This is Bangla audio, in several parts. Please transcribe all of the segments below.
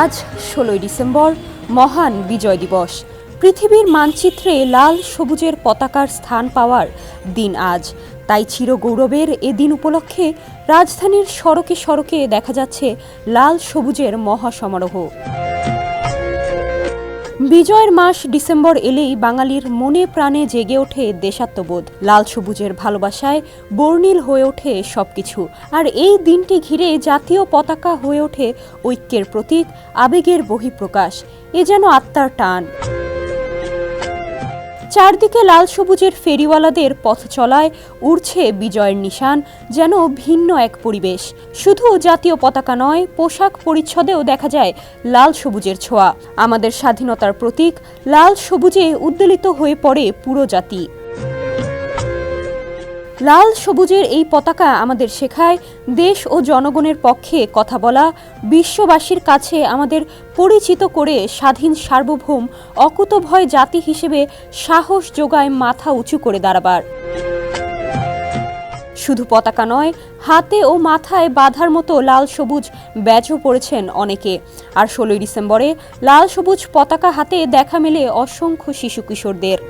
আজ ১৬ই ডিসেম্বর, মহান বিজয় দিবস। পৃথিবীর মানচিত্রে লাল সবুজের পতাকার স্থান পাওয়ার দিন আজ। তাই চিরগৌরবের এ দিন উপলক্ষে রাজধানীর সড়কে সড়কে দেখা যাচ্ছে লাল সবুজের মহাসমারোহ। বিজয়ের মাস ডিসেম্বর এলেই বাঙালির মনে প্রাণে জেগে ওঠে দেশাত্মবোধ। লাল সবুজের ভালোবাসায় বর্ণিল হয়ে ওঠে সবকিছু। আর এই দিনটি ঘিরে জাতীয় পতাকা হয়ে ওঠে ঐক্যের প্রতীক, আবেগের বহিঃপ্রকাশ। এ যেন আত্মার টান। চারদিকে লাল সবুজের ফেরিওয়ালাদের পথ চলায় উড়ছে বিজয়ের নিশান, যেন ভিন্ন এক পরিবেশ। শুধু জাতীয় পতাকা নয়, পোশাক পরিচ্ছদেও দেখা যায় লাল সবুজের ছোঁয়া। আমাদের স্বাধীনতার প্রতীক লাল সবুজে উদ্বেলিত হয়ে পড়ে পুরো জাতি। লাল সবুজের এই পতাকা আমাদের শেখায় দেশ ও জনগণের পক্ষে কথা বলা, বিশ্ববাসীর কাছে আমাদের পরিচিত করে স্বাধীন সার্বভৌম অকুতভয় জাতি হিসেবে সাহস যোগায় মাথা উঁচু করে দাঁড়াবার। শুধু পতাকা নয়, হাতে ও মাথায় বাঁধার মতো লাল সবুজ ব্যাজও পড়েছেন অনেকে। আর ১৬ই ডিসেম্বরে লাল সবুজ পতাকা হাতে দেখা মেলে অসংখ্য শিশু কিশোরদের।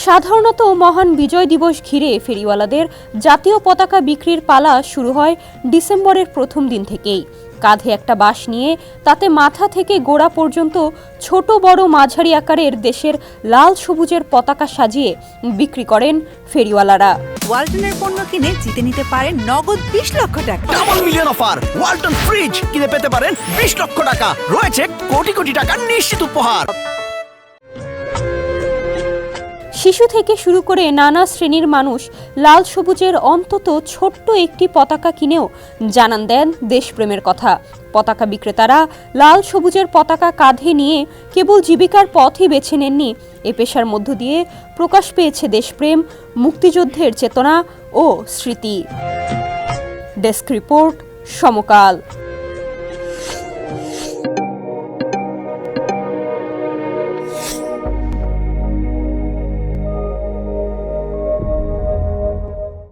সাধারণত মহান বিজয় দিবস ঘিরে ফেরিওয়ালাদের জাতীয় পতাকা বিক্রির পালা শুরু হয় ডিসেম্বরের প্রথম দিন থেকেই। কাঁধে একটা বাঁশ নিয়ে তাতে মাথা থেকে গোড়া পর্যন্ত ছোট বড় মাঝারি আকারের দেশের লাল সবুজের পতাকা সাজিয়ে বিক্রি করেন ফেরিওয়ালারা। ওয়ালটনের পণ্য কিনে জিতে নিতে পারেন নগদ ২০ লক্ষ টাকা। Double million offer! Walton fridge কিনে পেতে পারেন ২০ লক্ষ টাকা। রয়েছে কোটি কোটি টাকার নিশ্চিত উপহার। শিশু থেকে শুরু করে নানা শ্রেণীর মানুষ লাল সবুজের অন্তত ছোট্ট একটি পতাকা কিনেও জানান দেন দেশপ্রেমের কথা। পতাকা বিক্রেতারা লাল সবুজের পতাকা কাঁধে নিয়ে কেবল জীবিকার পথই বেছে নেননি, এ পেশার মধ্য দিয়ে প্রকাশ পেয়েছে দেশপ্রেম, মুক্তিযুদ্ধের চেতনা ও স্মৃতি। ডেস্ক রিপোর্ট, সমকাল।